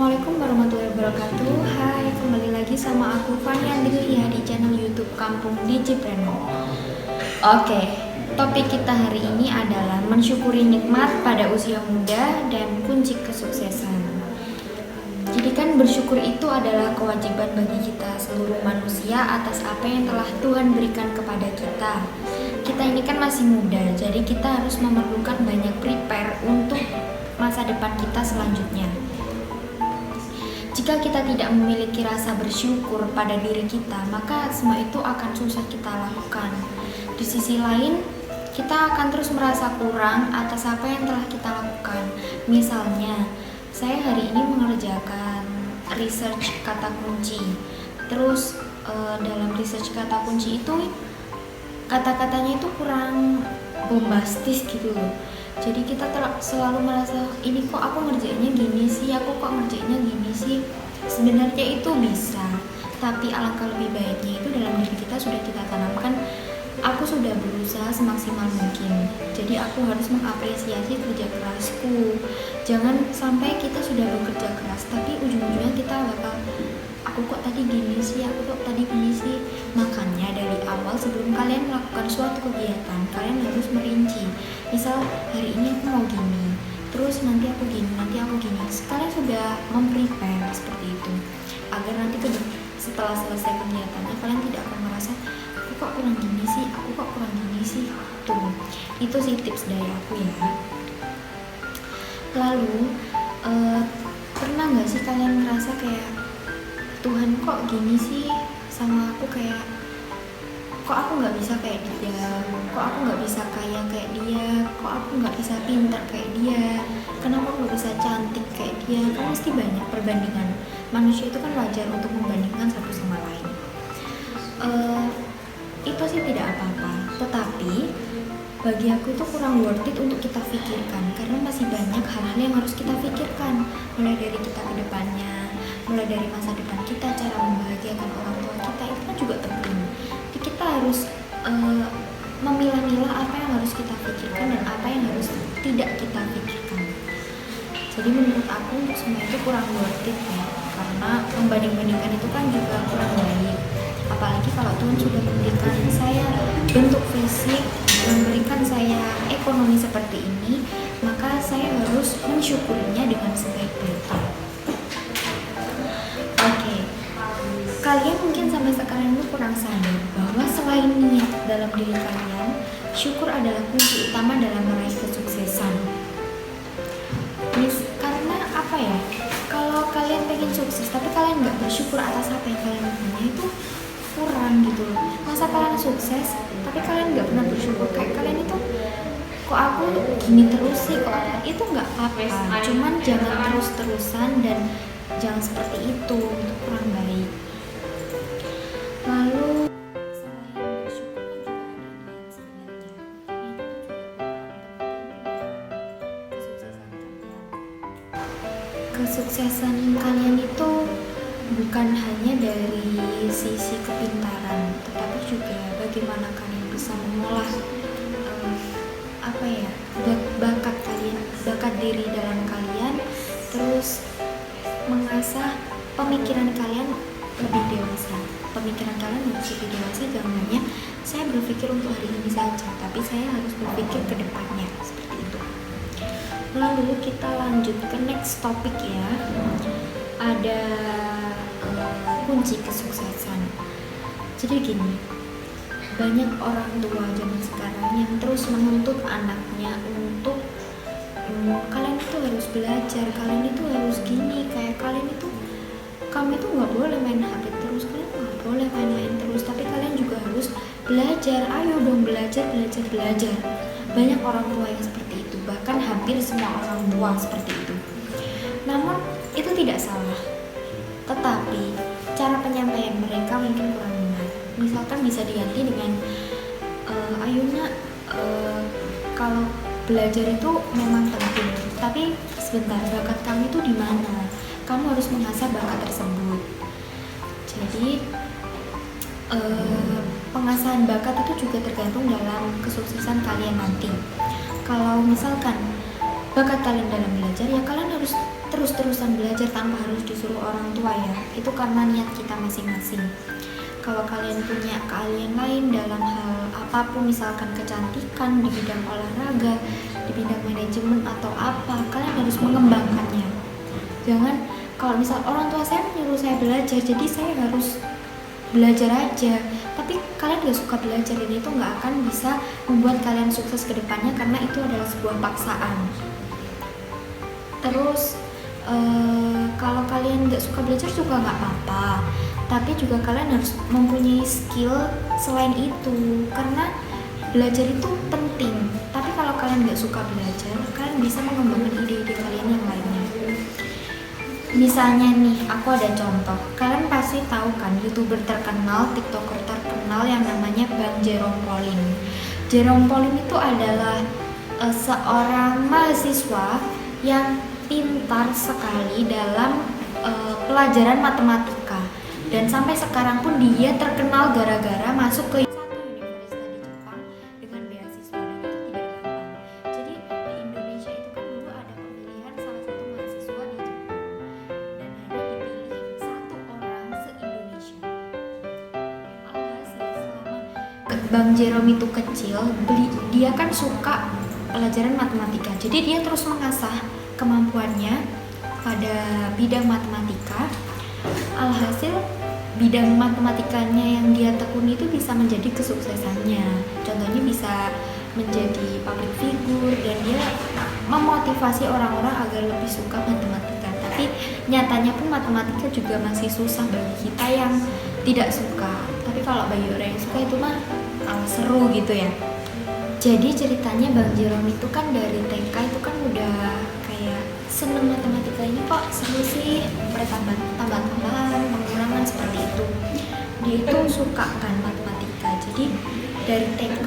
Assalamualaikum warahmatullahi wabarakatuh. Hai, kembali lagi sama aku Fani Andilia di channel YouTube Kampung Digipreneur. Oke, topik kita hari ini adalah mensyukuri nikmat pada usia muda dan kunci kesuksesan. Jadi kan bersyukur itu adalah kewajiban bagi kita seluruh manusia atas apa yang telah Tuhan berikan kepada kita. Kita ini kan masih muda, jadi kita harus memerlukan banyak prepare untuk masa depan kita selanjutnya. Jika kita tidak memiliki rasa bersyukur pada diri kita, maka semua itu akan susah kita lakukan. Di sisi lain, kita akan terus merasa kurang atas apa yang telah kita lakukan. Misalnya, saya hari ini mengerjakan research kata kunci. Terus dalam research kata kunci itu kata-katanya itu kurang bombastis gitu loh. Jadi kita selalu merasa, ini kok aku ngerjainnya gini sih, aku kok ngerjainnya gini sih. Sebenarnya itu bisa, tapi alangkah lebih baiknya itu dalam diri kita sudah kita tanamkan, aku sudah berusaha semaksimal mungkin. Jadi aku harus mengapresiasi kerja kerasku. Jangan sampai kita sudah bekerja keras, tapi ujung-ujungnya kita bakal, aku kok tadi gini sih, aku kok tadi gini sih. Makanya dari awal sebelum kalian melakukan suatu kegiatan, kalian harus merinci. Misal hari ini aku mau gini, terus nanti aku gini, nanti aku gini. Kalian sudah memprepare seperti itu, agar nanti setelah selesai kegiatannya kalian tidak akan merasa, aku kok kurang gini sih, aku kok kurang gini sih. Tuh, itu sih tips dari aku ya. Lalu pernah nggak sih kalian ngerasa kayak, Tuhan kok gini sih sama aku, kayak kok aku nggak bisa kayak dia, kok aku nggak bisa kaya kayak dia, kok aku nggak bisa pintar kayak dia, kenapa aku nggak bisa cantik kayak dia. Kan pasti banyak perbandingan. Manusia itu kan wajar untuk membandingkan satu sama lain. Itu sih tidak apa-apa, tetapi bagi aku itu kurang worth it untuk kita pikirkan, karena masih banyak hal-hal yang harus kita pikirkan, mulai dari kita ke depannya, mulai dari masa depan kita, cara membahagiakan orang tua kita, itu kan juga penting. Jadi kita harus memilah-milah apa yang harus kita pikirkan dan apa yang harus tidak kita pikirkan. Jadi menurut aku untuk semua itu kurang worth it ya, karena membanding-bandingkan itu kan juga kurang baik. Apalagi kalau Tuhan sudah memberikan saya bentuk fisik, memberikan saya ekonomi seperti ini, maka saya harus mensyukurinya dengan sebaik-baiknya. Oke, kalian mungkin sampai sekarang itu kurang sadar bahwa selain niat dalam diri kalian, syukur adalah kunci utama dalam meraih kesuksesan. Karena apa ya, kalau kalian pengen sukses tapi kalian nggak bersyukur atas apa yang kalian punya, itu kurang gitu loh. Masa kalian sukses tapi kalian nggak pernah bersyukur, kayak kalian itu, kok aku gini terus sih, kok itu nggak apa-apa, cuman jangan terus-terusan dan jangan seperti itu kurang baik. Lalu selain bersyukur kan juga ada niat sebenarnya, kesuksesan kalian itu bukan hanya dari sisi kepintaran, tetapi juga bagaimana kalian bisa mengolah bakat kalian, bakat diri dalam kalian, terus mengasah pemikiran kalian lebih dewasa. Pemikiran kalian harus lebih dewasa, jangan hanya saya berpikir untuk hari ini saja, tapi saya harus berpikir ke depannya, seperti itu. Lalu kita lanjut ke next topik ya. Ada kunci kesuksesan. Jadi gini, banyak orang tua zaman sekarang yang terus menuntut anaknya untuk kalian itu harus belajar, kalian itu harus gini, kayak kalian itu, kamu itu nggak boleh main HP terus, kalian nggak boleh main-main terus, tapi kalian juga harus belajar. Ayo dong belajar. Banyak orang tua yang seperti itu, bahkan hampir semua orang tua seperti itu. Namun itu tidak salah, tetapi cara penyampaian mereka mungkin kurang benar. Misalkan bisa diganti dengan ayo nak, kalau belajar itu memang penting, tapi sebentar, bakat kamu itu di mana? Kamu harus mengasah bakat tersebut. Jadi pengasahan bakat itu juga tergantung dalam kesuksesan kalian nanti. Kalau misalkan bakat kalian dalam belajar, ya kalian harus terus-terusan belajar tanpa harus disuruh orang tua ya, itu karena niat kita masing-masing. Kalau kalian punya keahlian lain dalam hal apapun, misalkan kecantikan, di bidang olahraga, di bidang manajemen atau apa, kalian harus mengembangkannya. Jangan kalau misal orang tua saya menyuruh saya belajar, jadi saya harus belajar aja, tapi kalian gak suka belajar, dan itu gak akan bisa membuat kalian sukses ke depannya, karena itu adalah sebuah paksaan. Terus kalau kalian gak suka belajar juga gak apa-apa, tapi juga kalian harus mempunyai skill selain itu, karena belajar itu penting. Tapi kalau kalian gak suka belajar, kalian bisa mengembangkan ide-ide kalian yang lainnya. Misalnya nih, aku ada contoh. Kalian pasti tahu kan YouTuber terkenal, TikToker terkenal yang namanya Bang Jerome Pauline. Jerome Pauline itu adalah seorang mahasiswa yang pintar sekali dalam pelajaran matematika. Dan sampai sekarang pun dia terkenal gara-gara masuk ke satu universitas di Jepang dengan beasiswa, dan itu tidak gampang. Jadi di Indonesia itu kan dulu ada pemilihan salah satu mahasiswa di Jepang, dan hanya dipilih satu orang se-Indonesia. Alhasil selama Bang Jerome itu kecil, dia kan suka pelajaran matematika. Jadi dia terus mengasah kemampuannya pada bidang matematika. Alhasil bidang matematikanya yang dia tekuni itu bisa menjadi kesuksesannya. Contohnya bisa menjadi public figure, dan dia memotivasi orang-orang agar lebih suka matematika. Tapi nyatanya pun matematika juga masih susah bagi kita yang tidak suka. Tapi kalau bagi orang yang suka itu mah seru gitu ya. Jadi ceritanya Bang Jerome itu kan dari TK itu kan udah kayak seneng matematika, ini kok seru sih, tambah-tambahan, pengurangan, seperti itu. Dia itu suka kan matematika. Jadi dari TK,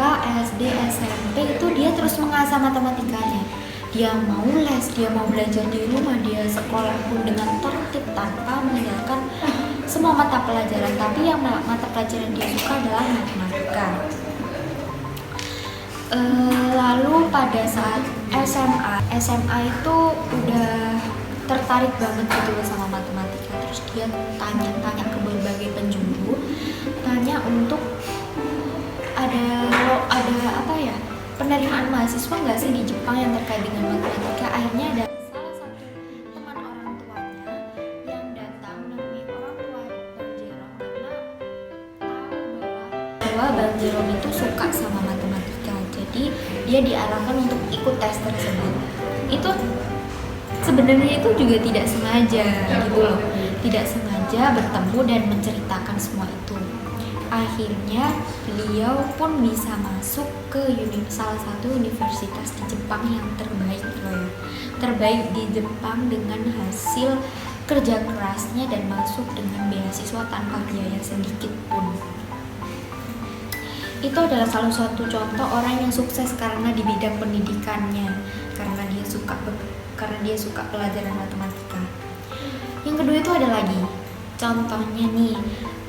SD, SMP itu dia terus mengasah matematikanya. Dia mau les, dia mau belajar di rumah, dia sekolah pun dengan tertib tanpa meninggalkan semua mata pelajaran. Tapi yang mata pelajaran dia suka adalah matematika. Lalu pada saat SMA itu udah tertarik banget gitu sama matematika. Terus dia tanya-tanya ke berbagai penjuru, tanya untuk ada apa ya, penerimaan mahasiswa nggak sih di Jepang yang terkait dengan matematika. Akhirnya ada salah satu teman orang tuanya yang datang menemui orang tua Bang Jerome karena tahu bahwa Bang Jerome itu suka sama matematika. Jadi dia diarahkan untuk ikut tes tersebut. Itu sebenarnya itu juga tidak sengaja gitu loh, tidak sengaja bertemu dan menceritakan semua itu. Akhirnya beliau pun bisa masuk ke salah satu universitas di Jepang yang terbaik loh ya, terbaik di Jepang dengan hasil kerja kerasnya, dan masuk dengan beasiswa tanpa biaya sedikit pun. Itu adalah salah satu contoh orang yang sukses karena di bidang pendidikannya, karena dia suka pelajaran matematika. Yang kedua itu ada lagi contohnya nih,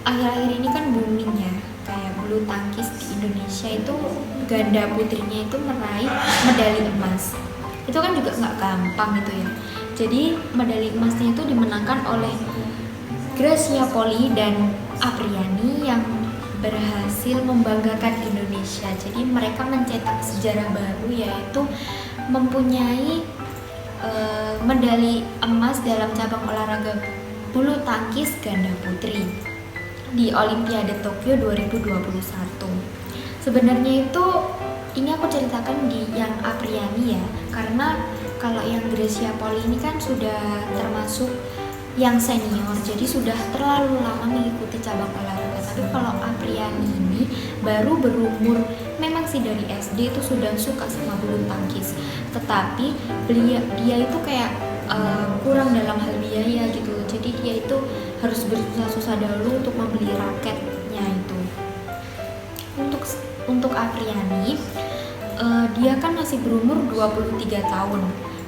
akhir-akhir ini kan booming ya, kayak bulu tangkis di Indonesia itu ganda putrinya itu meraih medali emas. Itu kan juga nggak gampang gitu ya. Jadi medali emasnya itu dimenangkan oleh Gracia Poli dan Apriani yang berhasil membanggakan Indonesia. Jadi mereka mencetak sejarah baru, yaitu mempunyai medali emas dalam cabang olahraga bulu tangkis ganda putri di Olimpiade Tokyo 2021. Sebenarnya itu ini aku ceritakan di yang Apriani ya, karena kalau yang Gracia Poli ini kan sudah termasuk yang senior, jadi sudah terlalu lama mengikuti cabang olahraga. Tapi kalau Apriani ini baru berumur, memang sih dari SD itu sudah suka sama bulu tangkis, tetapi dia itu kayak kurang dalam hal biaya gitu. Jadi dia itu harus bersusah-susah dahulu untuk membeli raketnya itu. Untuk Apriani, dia kan masih berumur 23 tahun.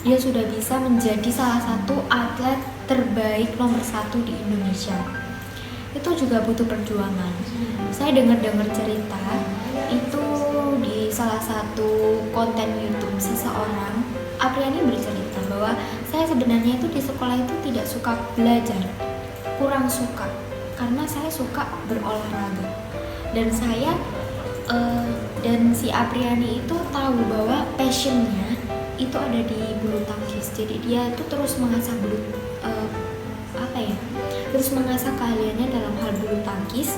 Dia sudah bisa menjadi salah satu atlet terbaik nomor 1 di Indonesia. Itu juga butuh perjuangan. Saya dengar cerita itu di salah satu konten YouTube seseorang. Apriani bercerita bahwa saya sebenarnya itu di sekolah itu tidak suka belajar, kurang suka, karena saya suka berolahraga. Dan saya dan si Apriani itu tahu bahwa passionnya itu ada di bulu tangkis. Jadi dia itu terus mengasah terus mengasah keahliannya dalam hal bulu tangkis.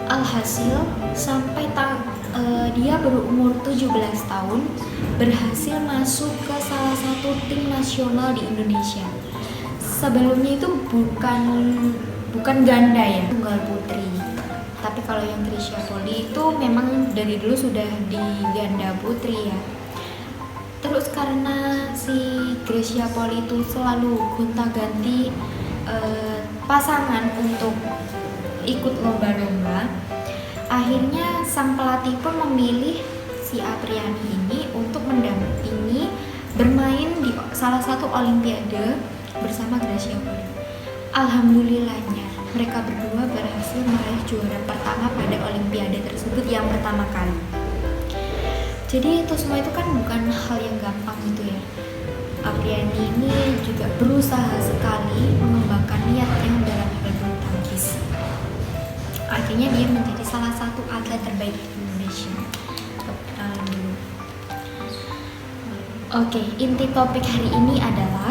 Alhasil sampai dia berumur 17 tahun berhasil masuk ke salah satu tim nasional di Indonesia. Sebelumnya itu bukan ganda ya, tunggal putri. Tapi kalau yang Gresya Poli itu memang dari dulu sudah di ganda putri ya. Terus karena si Gresya Poli itu selalu gonta-ganti pasangan untuk ikut lomba-lomba, akhirnya sang pelatih pun memilih si Apriani ini untuk mendampingi bermain di salah satu olimpiade bersama Gresya Poli. Alhamdulillahnya mereka berdua berhasil meraih juara pertama pada olimpiade tersebut yang pertama kali. Jadi itu semua itu kan bukan hal yang gampang gitu ya. Apriani ini juga berusaha sekali mengembangkan niatnya dalam hal bulu tangkis. Akhirnya dia menjadi salah satu atlet terbaik di Indonesia. Oke, inti topik hari ini adalah